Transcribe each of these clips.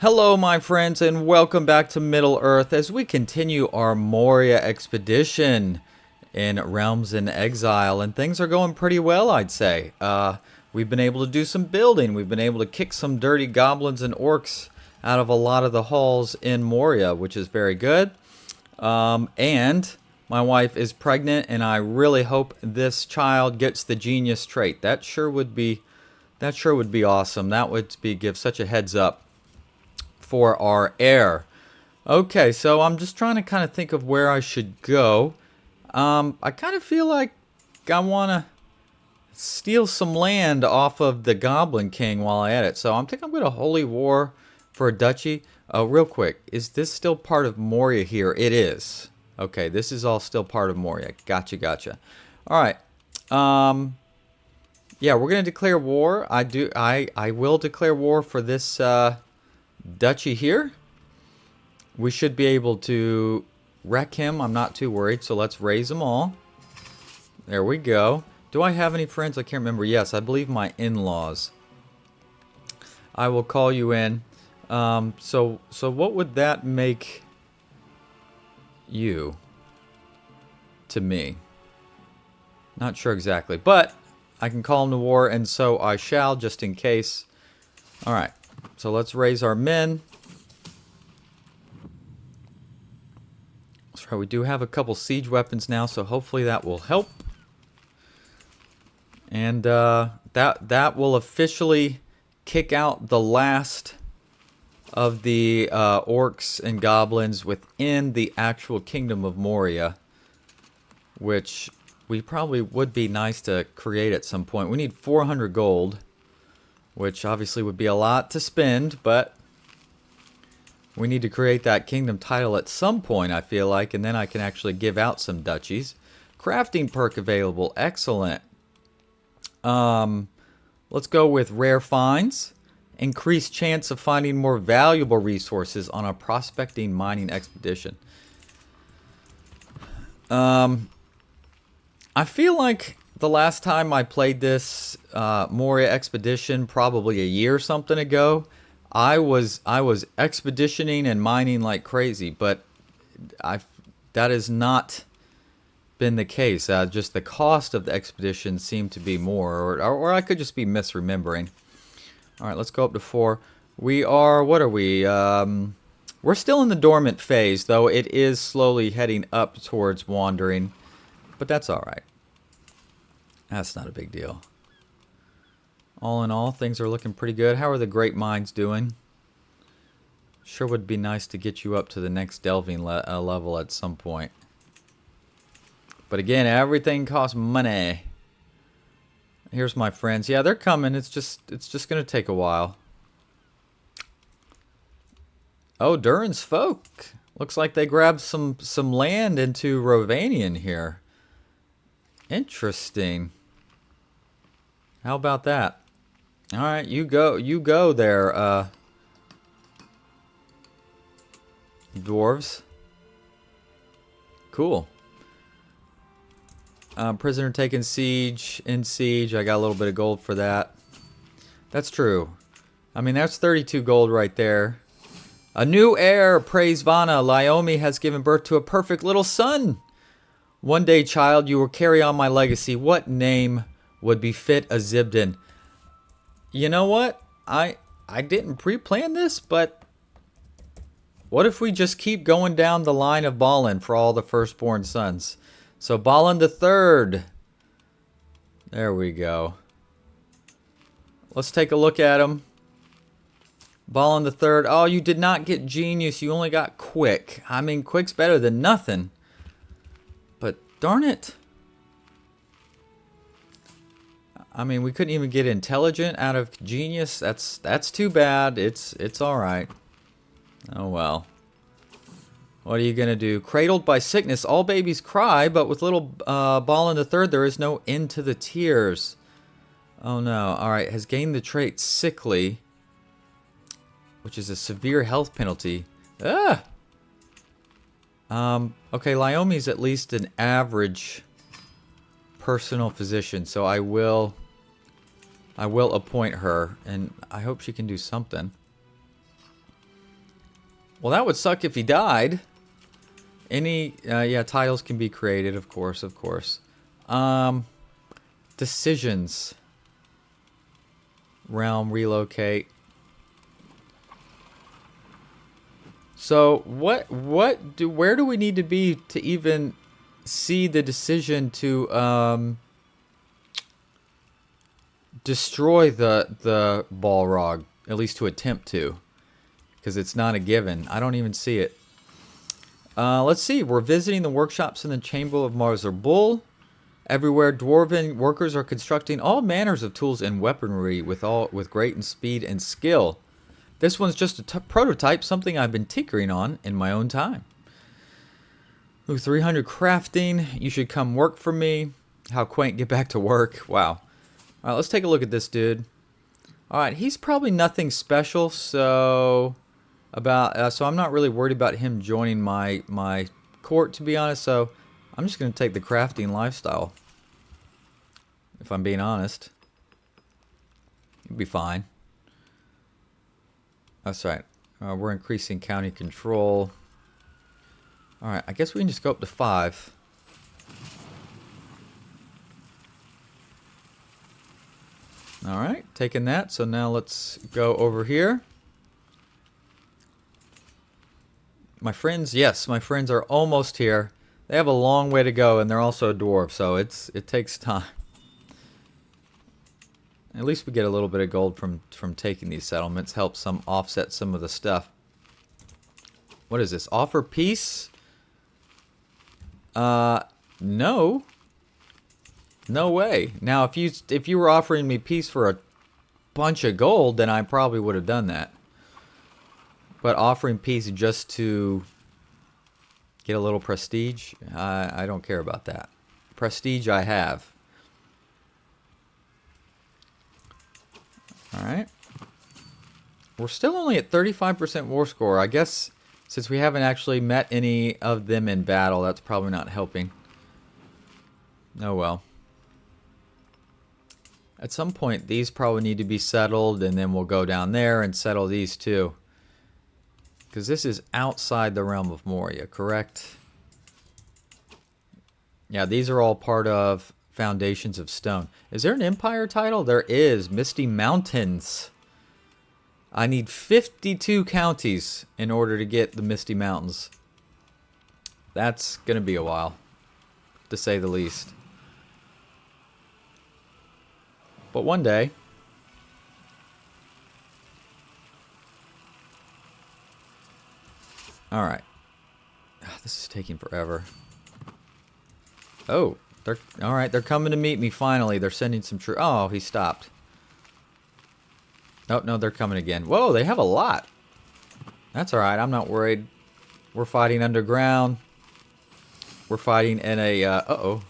Hello my friends and welcome back to Middle Earth as we continue our Moria expedition in Realms in Exile, and things are going pretty well, I'd say. We've been able to do some building, we've been able to kick some dirty goblins and orcs out of a lot of the halls in Moria, which is very good. And my wife is pregnant, and I really hope this child gets the genius trait. That sure would be awesome. That would give such a heads up for our heir. Okay, so I'm just trying to kind of think of where I should go. I kind of feel like I want to steal some land off of the Goblin King while I at it. So I think I'm going to holy war for a duchy. Real quick, is this still part of Moria here? It is. Okay, this is all still part of Moria. Gotcha. All right. Yeah, we're going to declare war. I will declare war for this duchy here. We should be able to wreck him. I'm not too worried, so let's raise them all. There we go. Do I have any friends? I can't remember. Yes, I believe my in-laws. I will call you in. So what would that make you to me? Not sure exactly, but I can call him to war, and so I shall, just in case. All right. So let's raise our men. That's right, we do have a couple siege weapons now, so hopefully that will help. And that will officially kick out the last of the orcs and goblins within the actual kingdom of Moria, which we probably would be nice to create at some point. We need 400 gold. Which obviously would be a lot to spend, but we need to create that kingdom title at some point, I feel like, and then I can actually give out some duchies. Crafting perk available. Excellent. Let's go with rare finds. Increased chance of finding more valuable resources on a prospecting mining expedition. I feel like the last time I played this Moria expedition, probably a year or something ago, I was expeditioning and mining like crazy, but that has not been the case. Just the cost of the expedition seemed to be more, or I could just be misremembering. All right, let's go up to 4. We are, what are we? We're still in the dormant phase, though it is slowly heading up towards wandering, but that's all right. That's not a big deal. All in all, things are looking pretty good. How are the great minds doing? Sure would be nice to get you up to the next delving level at some point. But again, everything costs money. Here's my friends. Yeah, they're coming. It's just going to take a while. Oh, Durin's folk. Looks like they grabbed some land into Rovanian here. Interesting. How about that? All right, you go there, dwarves. Cool. Prisoner taken siege, in siege. I got a little bit of gold for that. That's true. I mean, that's 32 gold right there. A new heir, praise Vana. Lyomi has given birth to a perfect little son. One day, child, you will carry on my legacy. What name would befit a Zibden? You know what? I didn't pre-plan this, but what if we just keep going down the line of Balin for all the firstborn sons? So Balin the Third. There we go. Let's take a look at him. Balin the Third. Oh, you did not get genius. You only got quick. I mean, quick's better than nothing. But darn it. I mean, we couldn't even get intelligent out of genius. That's too bad. It's all right. Oh well. What are you gonna do? Cradled by sickness, all babies cry, but with little Balin the Third, there is no end to the tears. Oh no. All right. Has gained the trait sickly, which is a severe health penalty. Ah. Okay, Lyomi's at least an average personal physician, so I will appoint her, and I hope she can do something. Well, that would suck if he died. Any, yeah, titles can be created, of course, of course. Decisions. Realm, relocate. So, where do we need to be to even see the decision to, destroy the Balrog? At least to attempt to. Because it's not a given. I don't even see it. Let's see. We're visiting the workshops in the Chamber of Bull. Everywhere, Dwarven workers are constructing all manners of tools and weaponry with great speed and skill. This one's just a prototype, something I've been tinkering on in my own time. Ooh, 300 crafting. You should come work for me. How quaint. Get back to work. Wow. All right, let's take a look at this dude. All right, he's probably nothing special, so I'm not really worried about him joining my court, to be honest. So I'm just going to take the crafting lifestyle, if I'm being honest. It'll be fine. That's right. We're increasing county control. All right, I guess we can just go up to 5. All right, taking that. So now let's go over here. My friends, yes, my friends are almost here. They have a long way to go, and they're also a dwarf, so it takes time. At least we get a little bit of gold from taking these settlements. Helps some offset some of the stuff. What is this? Offer peace? No. No way. Now, if you were offering me peace for a bunch of gold, then I probably would have done that. But offering peace just to get a little prestige, I don't care about that. Prestige I have. Alright. We're still only at 35% war score. I guess since we haven't actually met any of them in battle, that's probably not helping. Oh well. At some point, these probably need to be settled, and then we'll go down there and settle these too. Because this is outside the realm of Moria, correct? Yeah, these are all part of Foundations of Stone. Is there an Empire title? There is. Misty Mountains. I need 52 counties in order to get the Misty Mountains. That's going to be a while, to say the least. But one day... Alright. This is taking forever. Oh, alright, they're coming to meet me finally. They're sending some troops. Oh, he stopped. Oh, no, they're coming again. Whoa, they have a lot. That's alright, I'm not worried. We're fighting underground. We're fighting in a, an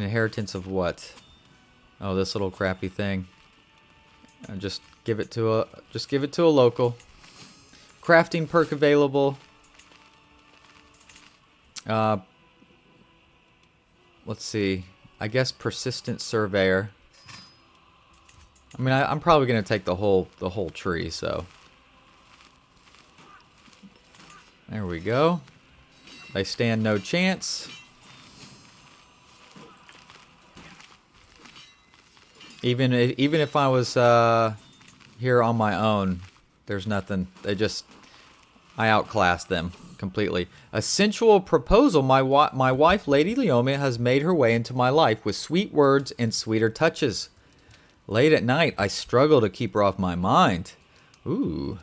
inheritance of what? Oh, this little crappy thing. Just give it to a local. Crafting perk available. Let's see. I guess persistent surveyor. I mean, I'm probably gonna take the whole tree. So there we go. They stand no chance. Even if I was here on my own, there's nothing. I outclassed them completely. A sensual proposal. My wife, Lady Leoma, has made her way into my life with sweet words and sweeter touches. Late at night, I struggle to keep her off my mind. Ooh.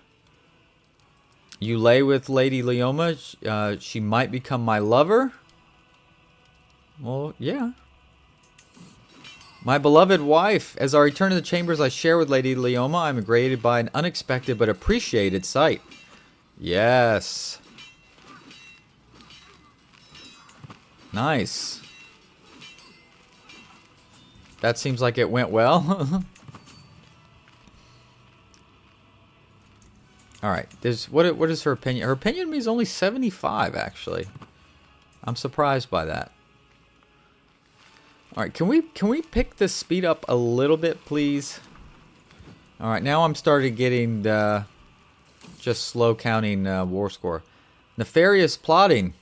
You lay with Lady Leoma, she might become my lover. Well, yeah. My beloved wife, as I return to the chambers I share with Lady Leoma, I am greeted by an unexpected but appreciated sight. Yes. Nice. That seems like it went well. Alright, what is her opinion? Her opinion is only 75, actually. I'm surprised by that. Alright, can we pick the speed up a little bit, please? Alright, now I'm starting getting the just slow counting war score. Nefarious plotting.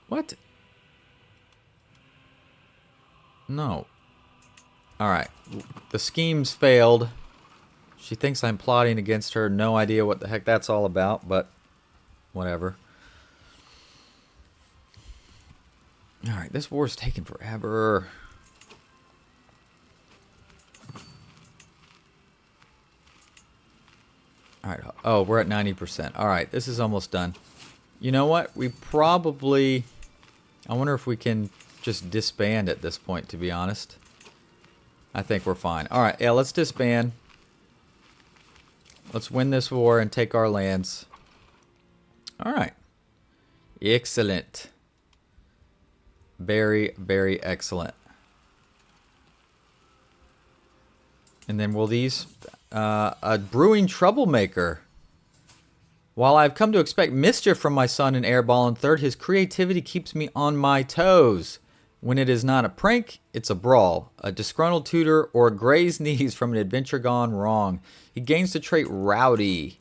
What? No. Alright. The scheme's failed. She thinks I'm plotting against her. No idea what the heck that's all about, but whatever. Alright, this war's taking forever. Alright, oh, we're at 90%. Alright, this is almost done. You know what? We probably... I wonder if we can just disband at this point, to be honest. I think we're fine. Alright, yeah, let's disband. Let's win this war and take our lands. Alright. Excellent. Very, very excellent. And then will these... a brewing troublemaker. While I've come to expect mischief from my son in Heir Balin III, his creativity keeps me on my toes. When it is not a prank, it's a brawl, a disgruntled tutor, or a grazed knees from an adventure gone wrong. He gains the trait Rowdy.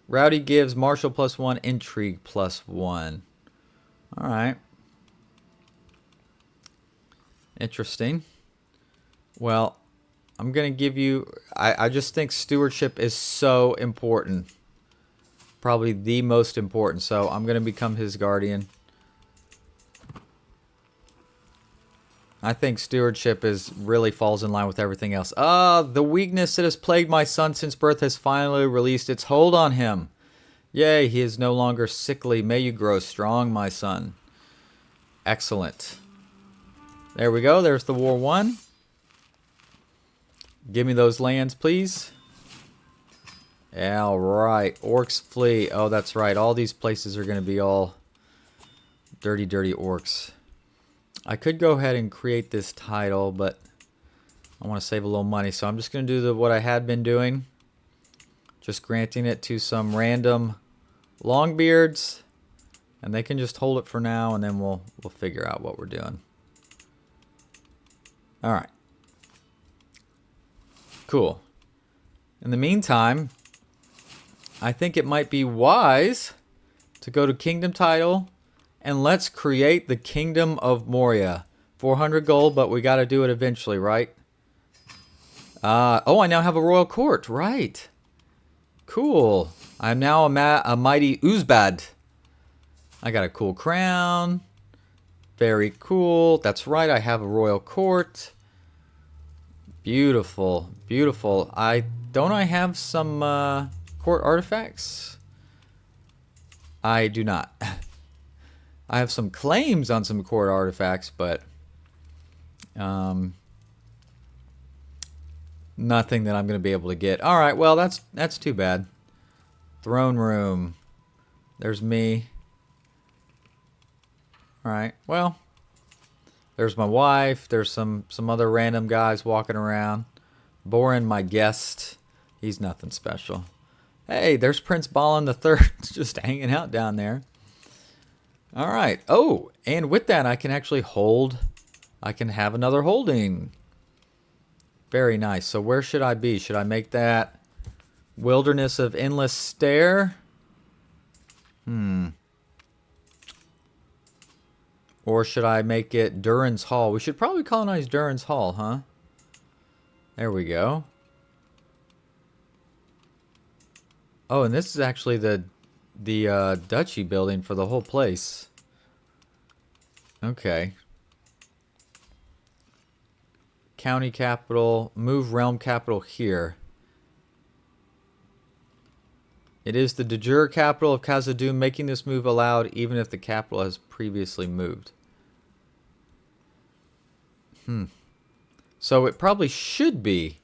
Rowdy gives martial +1, intrigue +1. Alright. Interesting. Well, I'm going to give you... I just think stewardship is so important. Probably the most important. So I'm going to become his guardian. I think stewardship really falls in line with everything else. The weakness that has plagued my son since birth has finally released its hold on him. Yay, he is no longer sickly. May you grow strong, my son. Excellent. There we go. There's the war won. Give me those lands, please. All right. Orcs flee. Oh, that's right. All these places are going to be all dirty, dirty orcs. I could go ahead and create this title, but I want to save a little money. So I'm just going to do what I had been doing. Just granting it to some random longbeards. And they can just hold it for now, and then we'll figure out what we're doing. All right. Cool. In the meantime, I think it might be wise to go to Kingdom title, and let's create the Kingdom of Moria. 400 gold, but we got to do it eventually, right? Oh, I now have a royal court, right? Cool. I'm now a mighty Uzbad. I got a cool crown. Very cool. That's right, I have a royal court. Beautiful, beautiful. Don't I have some court artifacts? I do not. I have some claims on some court artifacts, but nothing that I'm going to be able to get. All right, well, that's too bad. Throne room. There's me. All right, well, there's my wife. There's some other random guys walking around. Borin, my guest. He's nothing special. Hey, there's Prince Balin III just hanging out down there. All right. Oh, and with that, I can actually hold. I can have another holding. Very nice. So where should I be? Should I make that Wilderness of Endless Stare? Or should I make it Durin's Hall? We should probably colonize Durin's Hall, huh? There we go. Oh, and this is actually the duchy building for the whole place. Okay. County capital. Move realm capital here. It is the de jure capital of Khazad-dûm, making this move allowed even if the capital has previously moved. So it probably should be.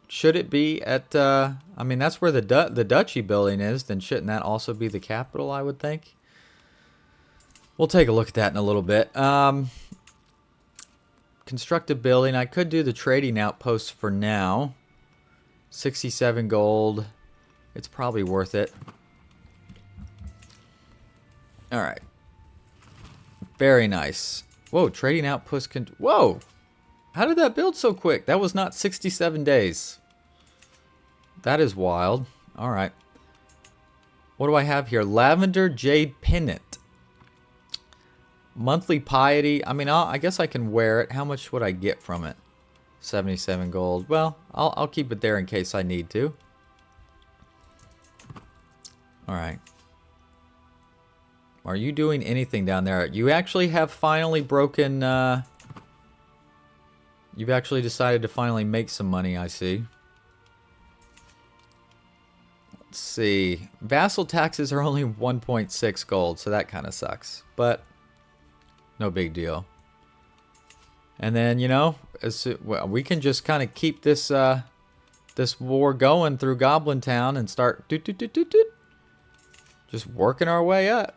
Should it be at, I mean, that's where the duchy building is, then shouldn't that also be the capital, I would think? We'll take a look at that in a little bit. Construct a building. I could do the trading outpost for now. 67 gold. It's probably worth it. Alright. Very nice. Whoa, trading outpost can... Whoa! How did that build so quick? That was not 67 days. That is wild. All right. What do I have here? Lavender Jade Pendant. Monthly piety. I mean, I guess I can wear it. How much would I get from it? 77 gold. Well, I'll keep it there in case I need to. All right. Are you doing anything down there? You actually have finally broken... you've actually decided to finally make some money, I see. Let's see. Vassal taxes are only 1.6 gold, so that kind of sucks. But no big deal. And then, you know, we can just kind of keep this this war going through Goblin Town and start just working our way up.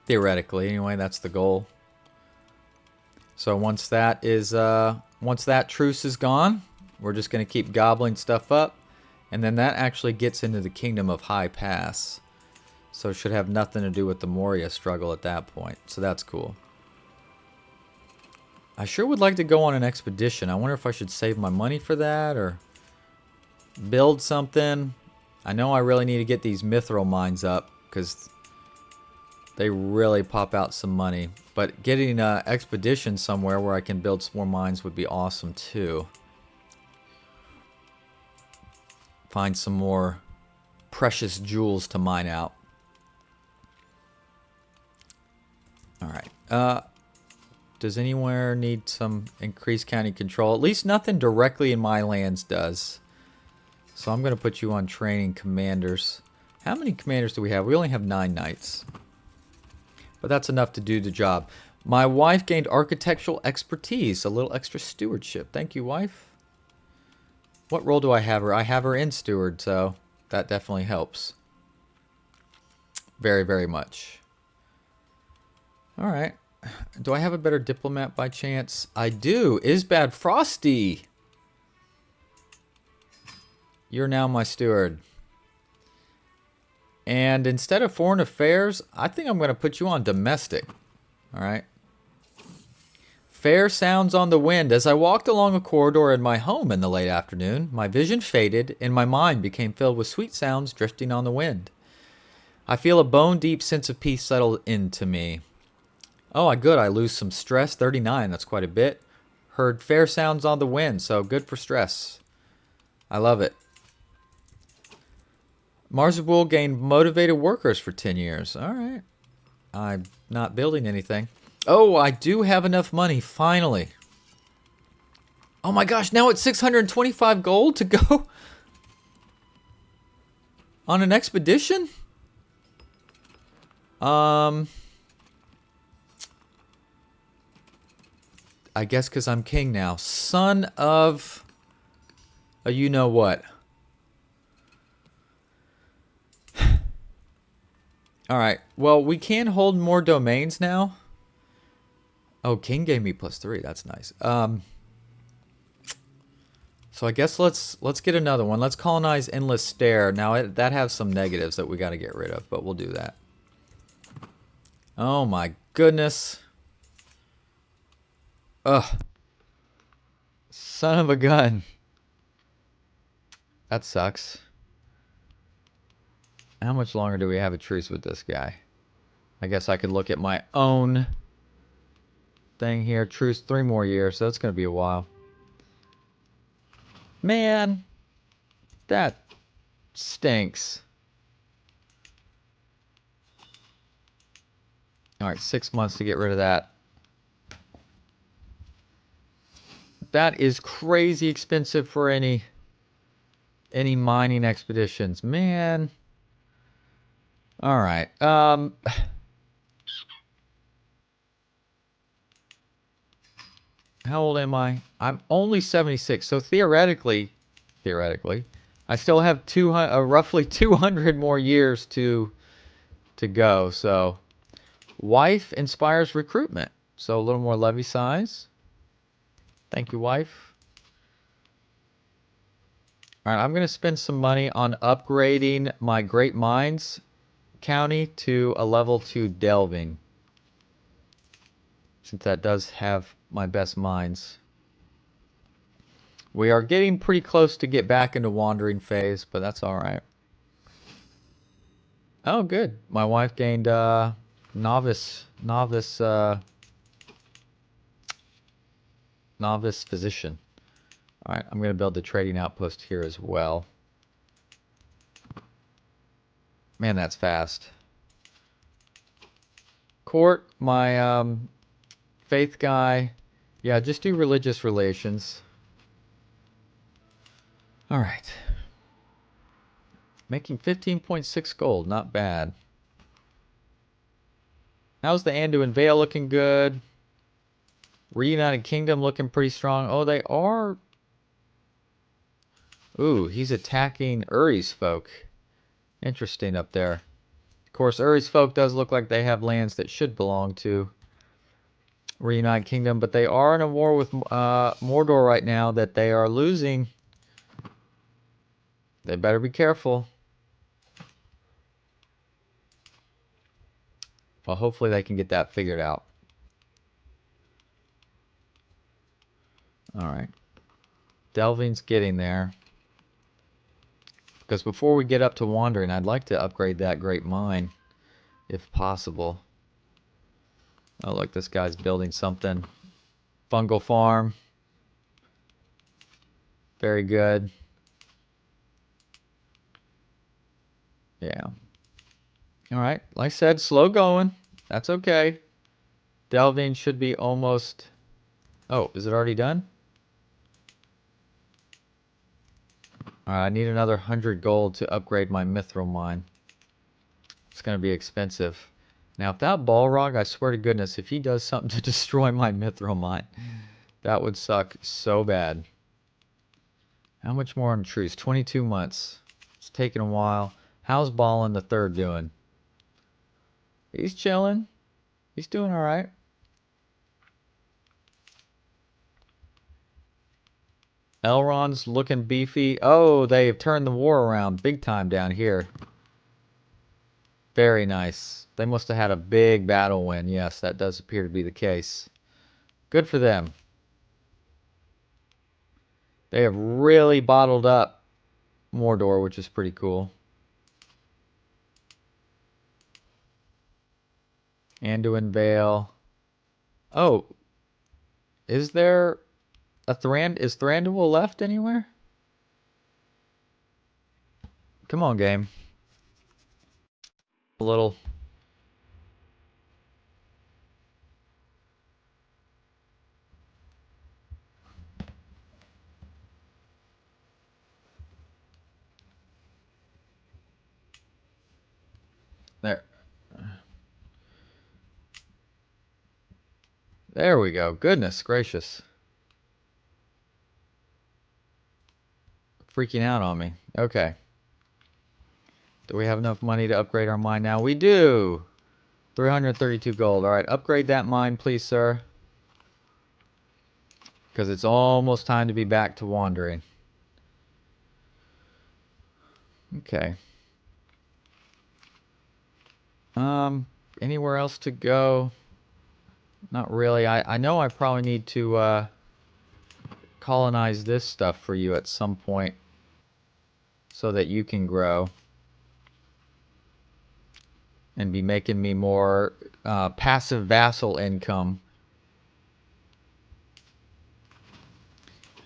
Theoretically, anyway, that's the goal. So once that truce is gone, we're just going to keep gobbling stuff up. And then that actually gets into the Kingdom of High Pass. So it should have nothing to do with the Moria struggle at that point. So that's cool. I sure would like to go on an expedition. I wonder if I should save my money for that or build something. I know I really need to get these mithril mines up because they really pop out some money. But getting an expedition somewhere where I can build some more mines would be awesome too. Find some more precious jewels to mine out. Alright. Does anywhere need some increased county control? At least nothing directly in my lands does. So I'm going to put you on training commanders. How many commanders do we have? We only have 9 knights. But that's enough to do the job. My wife gained architectural expertise. A little extra stewardship. Thank you, wife. What role do I have her? I have her in steward, so that definitely helps. Very, very much. Alright. Do I have a better diplomat by chance? I do. Isbad Frosty. You're now my steward. And instead of foreign affairs, I think I'm going to put you on domestic. Alright. Fair sounds on the wind. As I walked along a corridor in my home in the late afternoon, my vision faded and my mind became filled with sweet sounds drifting on the wind. I feel a bone-deep sense of peace settle into me. Oh, good. I lose some stress. 39. That's quite a bit. Heard fair sounds on the wind, so good for stress. I love it. Marzabul gained motivated workers for 10 years. All right. I'm not building anything. Oh, I do have enough money, finally. Oh my gosh, now it's 625 gold to go on an expedition? I guess because I'm king now. Son of a you-know-what. Alright, well, we can hold more domains now. Oh, king gave me +3. That's nice. So I guess let's get another one. Let's colonize Endless Stare. Now, that has some negatives that we got to get rid of, but we'll do that. Oh, my goodness. Ugh. Son of a gun. That sucks. How much longer do we have a truce with this guy? I guess I could look at my own thing here. Truce 3 more years, so that's going to be a while. Man, that stinks. Alright, 6 months to get rid of that. That is crazy expensive for any mining expeditions. Man. Alright. How old am I? I'm only 76. So theoretically, I still have roughly 200 more years to go. So, wife inspires recruitment. So a little more levy size. Thank you, wife. All right, I'm going to spend some money on upgrading my Great Mines county to a level 2 delving. Since that does have my best mines. We are getting pretty close to get back into wandering phase, but that's all right. Oh, good. My wife gained novice physician. All right, I'm going to build the trading outpost here as well. Man, that's fast. Court, my faith guy. Yeah, just do religious relations. All right. Making 15.6 gold, not bad. How's the Anduin Vale looking good? Reunited Kingdom looking pretty strong. Oh, they are. Ooh, he's attacking Uri's folk. Interesting up there. Of course, Uri's folk does look like they have lands that should belong to Reunited Kingdom, but they are in a war with Mordor right now that they are losing. They better be careful. Well, hopefully they can get that figured out. Alright. Delving's getting there. Because before we get up to wandering, I'd like to upgrade that great mine, if possible. Oh, look, this guy's building something. Fungal farm. Very good. Yeah. Alright, like I said, slow going. That's okay. Delving should be almost... Oh, is it already done? Alright, I need another 100 gold to upgrade my mithril mine. It's going to be expensive. Now, if that Balrog, I swear to goodness, if he does something to destroy my mithril mine, that would suck so bad. How much more on truce? 22 months. It's taking a while. How's Balin the Third doing? He's chilling. He's doing alright. Elrond's looking beefy. Oh, they've turned the war around big time down here. Very nice. They must have had a big battle win. Yes, that does appear to be the case. Good for them. They have really bottled up Mordor, which is pretty cool. Anduin Vale. Oh, is there a is Thranduil left anywhere? Come on, game. A little. There. There we go. Goodness gracious. Freaking out on me. Okay. Do we have enough money to upgrade our mine now? We do. 332 gold. Alright, upgrade that mine, please, sir. Because it's almost time to be back to wandering. Okay. Anywhere else to go? Not really. I know I probably need to colonize this stuff for you at some point so that you can grow and be making me more passive vassal income.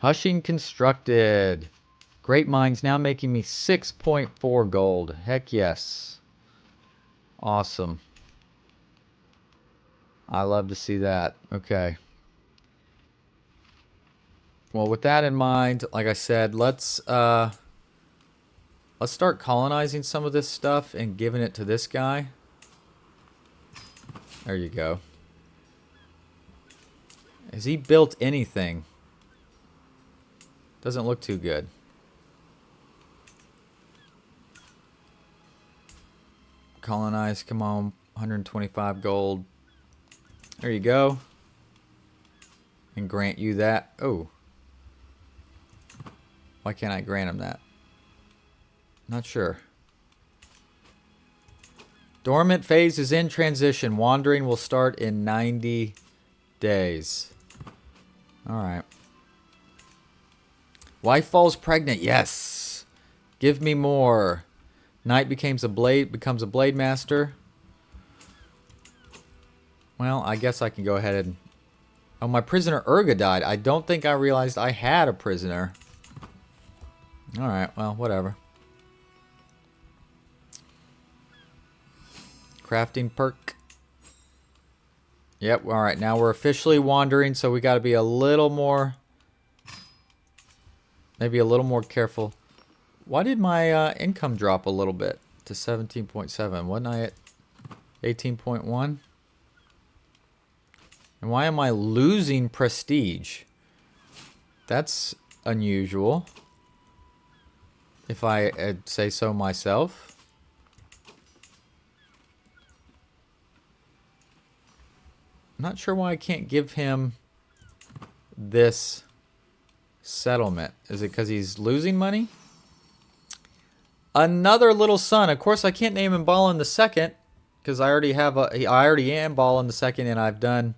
Hushing constructed. Great mines now making me 6.4 gold. Heck yes. Awesome. I love to see that. Okay. Well, with that in mind, like I said, let's start colonizing some of this stuff and giving it to this guy. There you go. Has he built anything? Doesn't look too good. Colonize, come on. 125 gold. There you go. And grant you that. Oh. Why can't I grant him that? Not sure. Dormant phase is in transition. Wandering will start in 90 days. Alright. Wife falls pregnant. Yes. Give me more. Knight becomes a blade master. Well, I guess I can go ahead and... Oh, my prisoner Urga died. I don't think I realized I had a prisoner. Alright, well, whatever. Crafting perk. Yep, alright, now we're officially wandering, so we gotta be a little more... Maybe a little more careful. Why did my income drop a little bit to 17.7? Wasn't I at 18.1? And why am I losing prestige? That's unusual, if I say so myself. I'm not sure why I can't give him this settlement. Is it because he's losing money? Another little son. Of course, I can't name him Balin the Second because I already have I already am Balin the Second, and I've done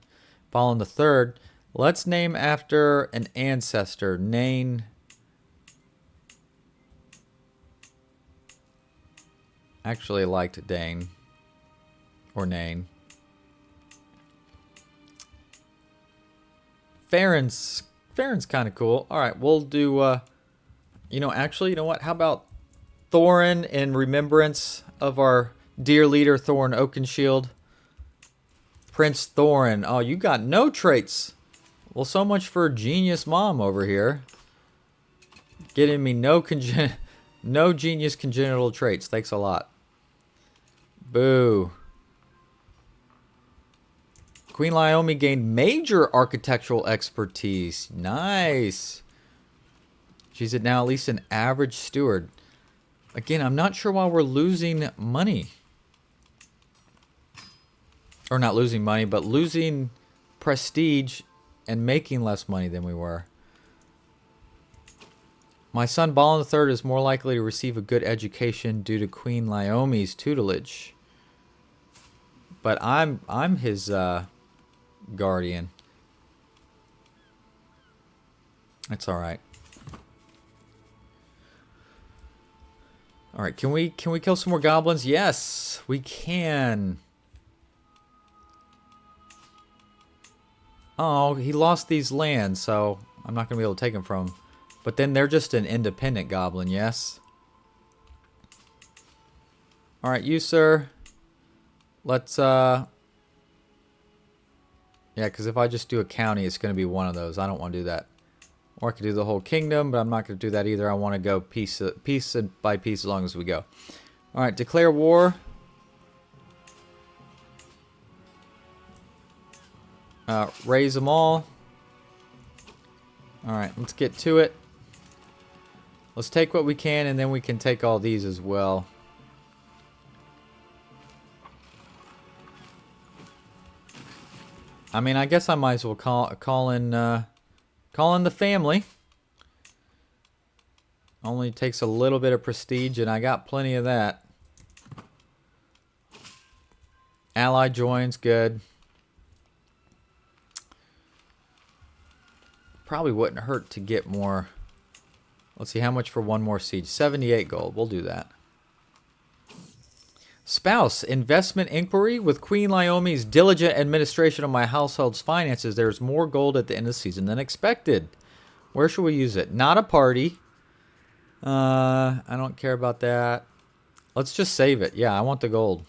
Balin the Third. Let's name after an ancestor. Náin. Actually liked Dane. Or Náin. Farron's kind of cool. Alright, we'll do, you know, actually, you know what? How about Thorin in remembrance of our dear leader, Thorin Oakenshield? Prince Thorin. Oh, you got no traits. Well, so much for genius mom over here. Getting me no genius congenital traits. Thanks a lot. Boo. Queen Naomi gained major architectural expertise. Nice. She's now at least an average steward. Again, I'm not sure why we're losing money. Or not losing money, but losing prestige and making less money than we were. My son Balin III is more likely to receive a good education due to Queen Naomi's tutelage. But I'm his guardian. That's all right. All right, can we kill some more goblins? Yes, we can. Oh, he lost these lands, so I'm not going to be able to take them from him. But then they're just an independent goblin, yes? Alright, you, sir. Let's, yeah, because if I just do a county, it's going to be one of those. I don't want to do that. Or I could do the whole kingdom, but I'm not going to do that either. I want to go piece by piece as long as we go. Alright, declare war. Raise them all. Alright, let's get to it. Let's take what we can, and then we can take all these as well. I mean, I guess I might as well call in the family. Only takes a little bit of prestige, and I got plenty of that. Ally joins, good. Probably wouldn't hurt to get more. Let's see, how much for one more siege? 78 gold. We'll do that. Spouse, investment inquiry. With Queen Naomi's diligent administration of my household's finances, there's more gold at the end of the season than expected. Where should we use it? Not a party. I don't care about that. Let's just save it. Yeah, I want the gold.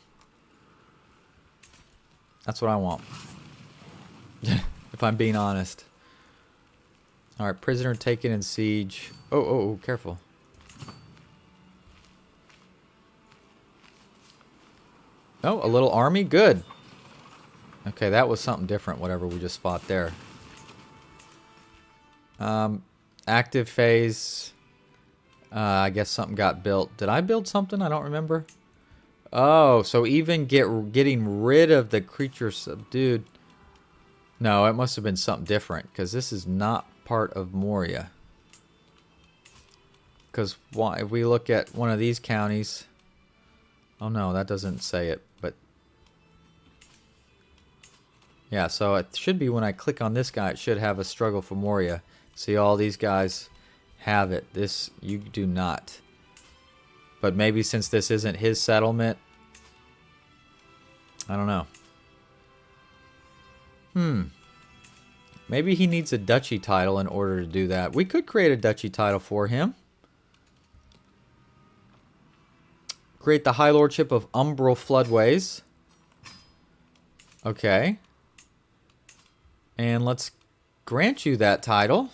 That's what I want. If I'm being honest. Alright, prisoner taken in siege. Oh, careful. Oh, a little army? Good. Okay, that was something different, whatever we just fought there. Active phase. I guess something got built. Did I build something? I don't remember. Oh, so even getting rid of the creature subdued. No, it must have been something different, because this is not part of Moria. Because if we look at one of these counties... Oh no, that doesn't say it, but... Yeah, so it should be when I click on this guy, it should have a struggle for Moria. See all these guys have it. This, you do not. But maybe since this isn't his settlement, I don't know. Maybe he needs a duchy title in order to do that. We could create a duchy title for him. Create the High Lordship of Umbral Floodways. Okay. And let's grant you that title.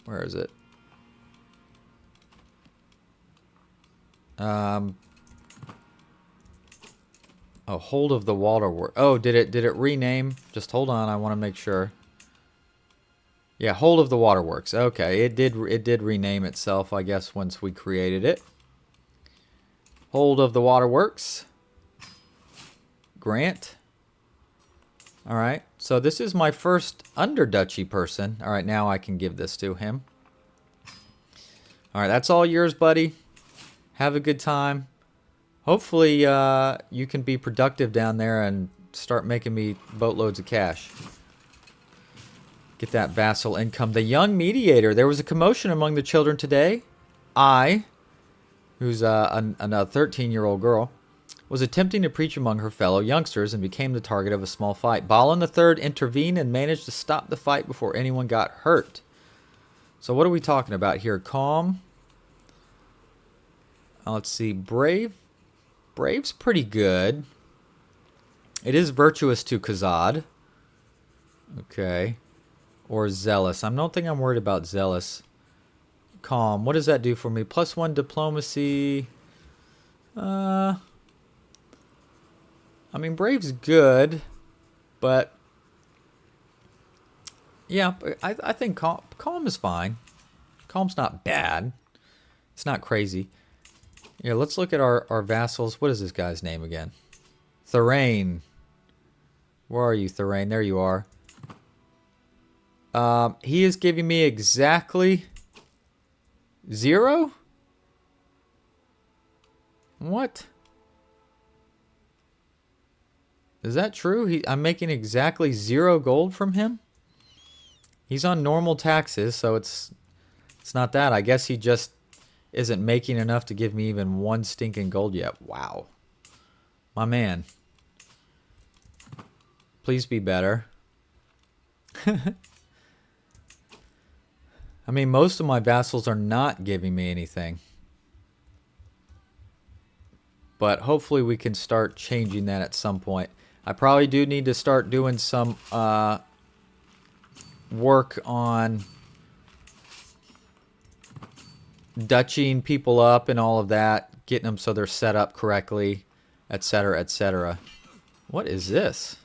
Where is it? Oh, Hold of the Waterworks. Oh, did it rename? Just hold on, I want to make sure. Yeah, Hold of the Waterworks. Okay, it did rename itself, I guess, once we created it. Hold of the Waterworks. Grant. All right, so this is my first underduchy person. All right, now I can give this to him. All right, that's all yours, buddy. Have a good time. Hopefully, you can be productive down there and start making me boatloads of cash. Get that vassal income. The young mediator. There was a commotion among the children today. I, who's a 13-year-old girl, was attempting to preach among her fellow youngsters and became the target of a small fight. Balin III intervened and managed to stop the fight before anyone got hurt. So what are we talking about here? Calm. Let's see. Brave. Brave's pretty good. It is virtuous to Khazad. Okay. Or zealous. I don't think I'm worried about zealous. Calm. What does that do for me? +1 diplomacy. I mean, Brave's good, but yeah, I think calm is fine. Calm's not bad. It's not crazy. Yeah, let's look at our vassals. What is this guy's name again? Thorane. Where are you, Thorane? There you are. He is giving me exactly 0? What? Is that true? I'm making exactly 0 gold from him? He's on normal taxes, so it's not that. I guess he just isn't making enough to give me even 1 stinking gold yet. Wow. My man. Please be better. I mean, most of my vassals are not giving me anything. But hopefully we can start changing that at some point. I probably do need to start doing some work on duchying people up and all of that, getting them so they're set up correctly, etc., etc. What is this?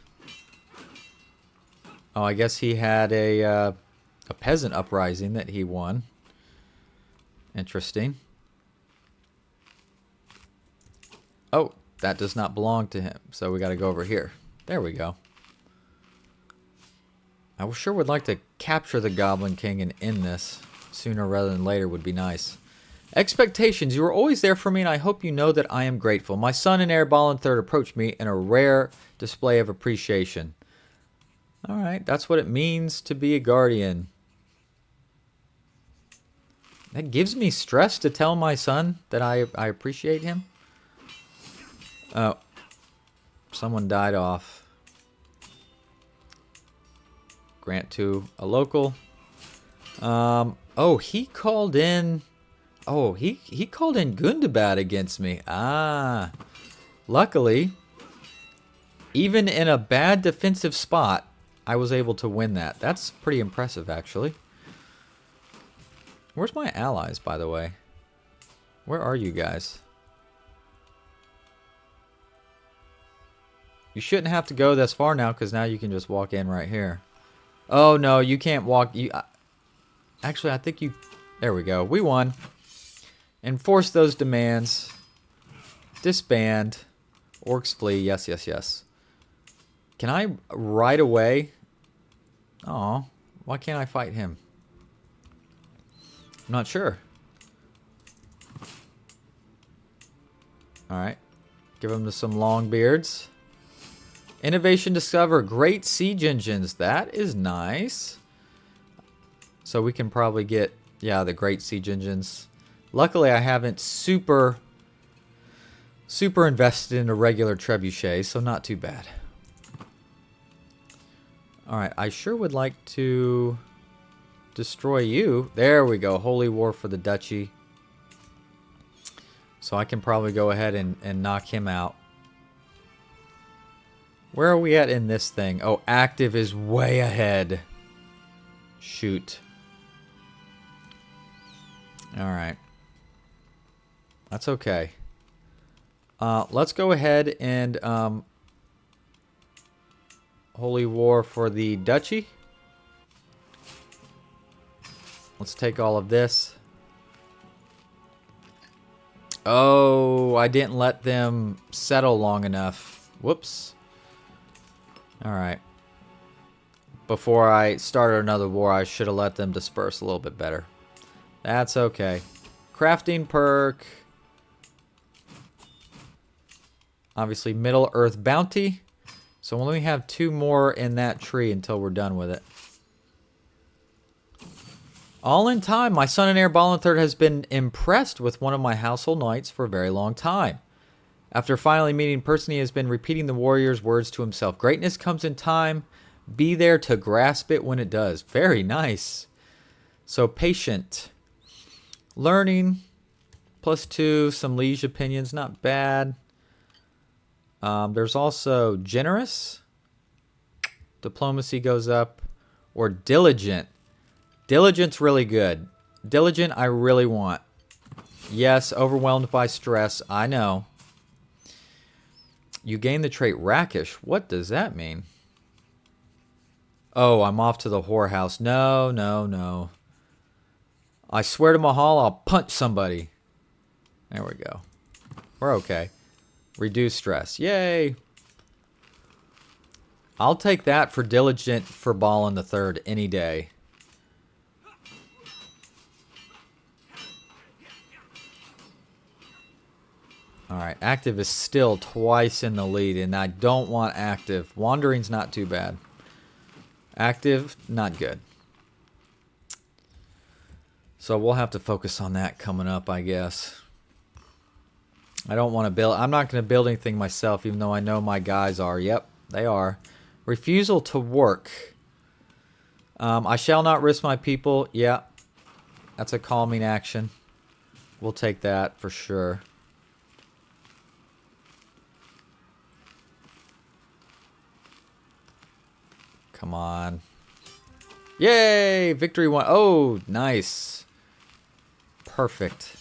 Oh, I guess he had a peasant uprising that he won. Interesting. Oh, that does not belong to him, so we got to go over here. There we go. I sure would like to capture the Goblin King and end this sooner rather than later would be nice. Expectations. You are always there for me, and I hope you know that I am grateful. My son and heir Balin III approached me in a rare display of appreciation. All right, that's what it means to be a guardian. That gives me stress to tell my son that I appreciate him. Oh, someone died off. Grant to a local. Oh, he called in. Oh, he called in Gundabad against me. Ah, luckily, even in a bad defensive spot, I was able to win that. That's pretty impressive, actually. Where's my allies, by the way? Where are you guys? You shouldn't have to go this far now, because now you can just walk in right here. Oh, no, you can't walk. Actually, I think you... There we go. We won. Enforce those demands. Disband. Orcs flee. Yes, yes, yes. Can I right away... Aw, why can't I fight him? I'm not sure. Alright. Give him some long beards. Innovation discover great siege engines. That is nice. So we can probably get Yeah, the great siege engines. Luckily, I haven't super invested in a regular trebuchet, so not too bad. Alright, I sure would like to destroy you. There we go. Holy War for the Duchy. So I can probably go ahead and knock him out. Where are we at in this thing? Oh, active is way ahead. Shoot. Alright. That's okay. Let's go ahead and Holy War for the Duchy. Let's take all of this. Oh, I didn't let them settle long enough. Whoops. Alright. Before I started another war, I should have let them disperse a little bit better. That's okay. Crafting perk. Obviously, Middle Earth Bounty. So we'll only have 2 more in that tree until we're done with it. All in time, my son and heir Balin III has been impressed with one of my household knights for a very long time. After finally meeting in person, he has been repeating the warrior's words to himself. Greatness comes in time. Be there to grasp it when it does. Very nice. So patient. Learning. +2. Some liege opinions. Not bad. There's also generous. Diplomacy goes up. Or diligent. Diligent's really good. Diligent I really want. Yes, overwhelmed by stress. I know. You gain the trait rakish. What does that mean? Oh, I'm off to the whorehouse. No, no, no. I swear to Mahal, I'll punch somebody. There we go. We're okay. Reduce stress. Yay. I'll take that for diligent for Balin the Third any day. Alright, active is still twice in the lead, and I don't want active. Wandering's not too bad. Active, not good. So we'll have to focus on that coming up, I guess. I don't want to build... I'm not going to build anything myself, even though I know my guys are. Yep, they are. Refusal to work. I shall not risk my people. Yeah, that's a calming action. We'll take that for sure. Come on. Yay! Victory one. Oh, nice. Perfect.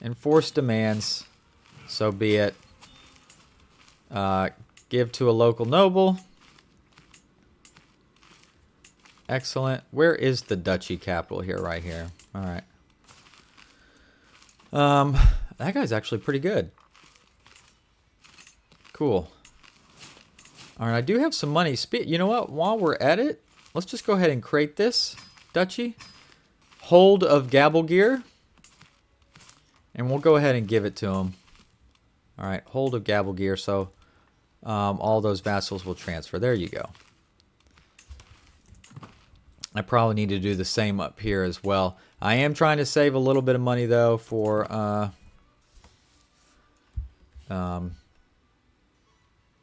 Enforce demands. So be it. Give to a local noble. Excellent. Where is the duchy capital here? Right here. Alright. That guy's actually pretty good. Cool. Alright, I do have some money. You know what? While we're at it, let's just go ahead and create this duchy. Hold of Gabalgear. And we'll go ahead and give it to him. Alright, hold of Gabalgear. So all those vassals will transfer. There you go. I probably need to do the same up here as well. I am trying to save a little bit of money, though, for...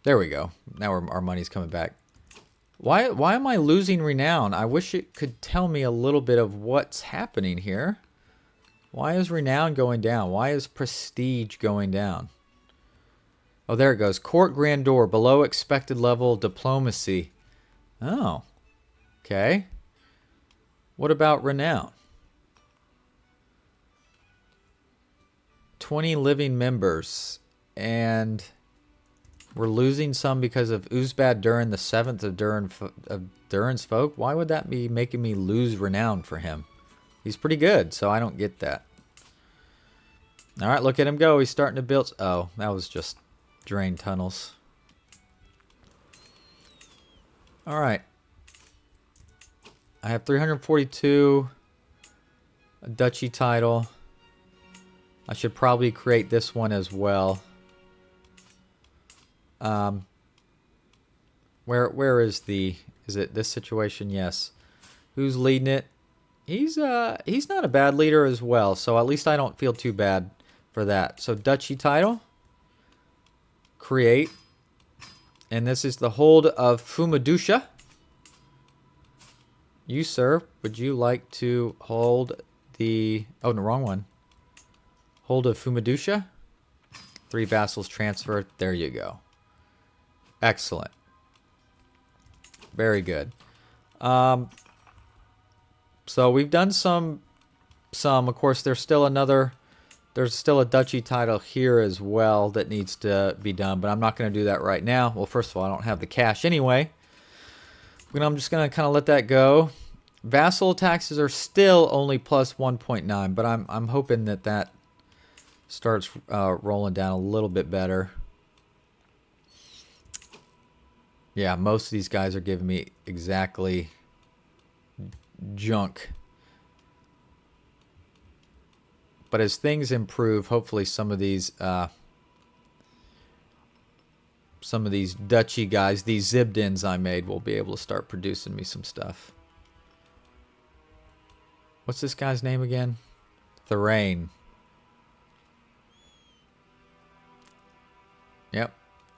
there we go. Now our money's coming back. Why am I losing renown? I wish it could tell me a little bit of what's happening here. Why is renown going down? Why is prestige going down? Oh, there it goes. Court grandeur, below expected level, diplomacy. Oh, okay. What about renown? 20 living members. And we're losing some because of Uzbad Durin the Seventh of Durin's folk. Why would that be making me lose renown for him? He's pretty good, so I don't get that. Alright, look at him go. He's starting to build... Oh, that was just drain tunnels. Alright. I have 342. A duchy title. I should probably create this one as well. Where is the... Is it this situation? Yes. Who's leading it? He's not a bad leader as well, so at least I don't feel too bad for that. So duchy title, create, and this is the hold of Fumadusha. You, sir, would you like to hold the... Oh, no, wrong one. Hold of Fumadusha. 3 vassals transferred. There you go. Excellent. Very good. So we've done some. Of course, there's still a duchy title here as well that needs to be done, but I'm not going to do that right now. Well, first of all, I don't have the cash anyway. I'm just going to kind of let that go. Vassal taxes are still only plus 1.9, but I'm hoping that starts rolling down a little bit better. Yeah, most of these guys are giving me exactly junk. But as things improve, hopefully some of these duchy guys, these Zibdins I made, will be able to start producing me some stuff. What's this guy's name again? Therain. Yep.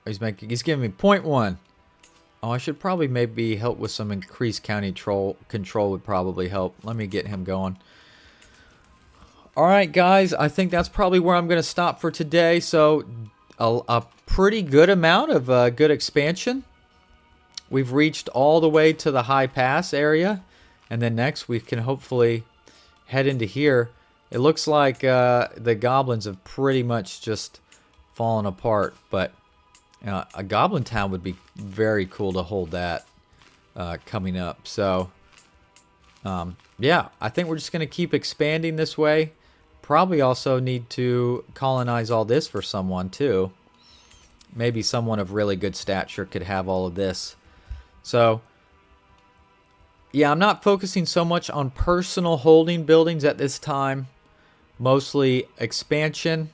He's giving me 0.1. Oh, I should probably maybe help with some increased county control would probably help. Let me get him going. Alright, guys. I think that's probably where I'm going to stop for today. So, a pretty good amount of good expansion. We've reached all the way to the High Pass area. And then next we can hopefully head into here. It looks like the goblins have pretty much just fallen apart. But a goblin town would be very cool to hold that coming up. So, yeah, I think we're just going to keep expanding this way. Probably also need to colonize all this for someone too. Maybe someone of really good stature could have all of this. So, yeah, I'm not focusing so much on personal holding buildings at this time. Mostly expansion.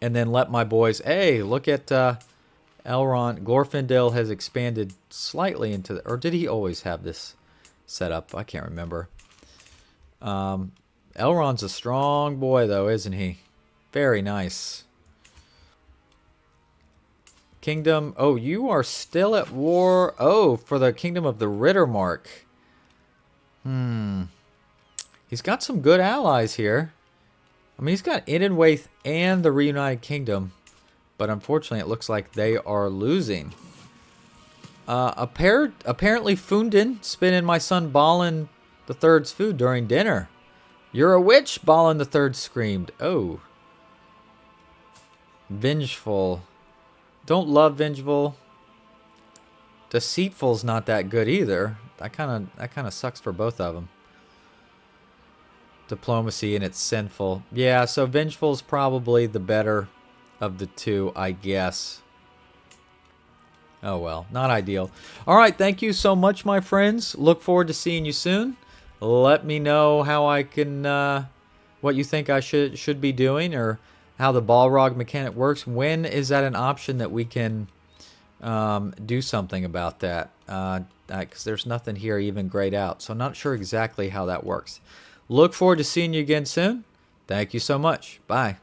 And then let my boys... Hey, look at Elrond. Glorfindel has expanded slightly into... Or did he always have this set up? I can't remember. Elrond's a strong boy, though, isn't he? Very nice. Kingdom... Oh, you are still at war... Oh, for the Kingdom of the Rittermark. He's got some good allies here. I mean, he's got Inenwaith and the Reunited Kingdom. But unfortunately, it looks like they are losing. Apparently, Fundin spinning my son Balin the Third's food during dinner. You're a witch, Balin the Third screamed. Oh. Vengeful. Don't love Vengeful. Deceitful's not that good either. That kind of sucks for both of them. Diplomacy and it's sinful. Yeah, so Vengeful's probably the better of the two, I guess. Oh well, not ideal. Alright, thank you so much, my friends. Look forward to seeing you soon. Let me know how I can, what you think I should be doing, or how the Balrog mechanic works. When is that an option that we can do something about that? Because there's nothing here even grayed out, so I'm not sure exactly how that works. Look forward to seeing you again soon. Thank you so much. Bye.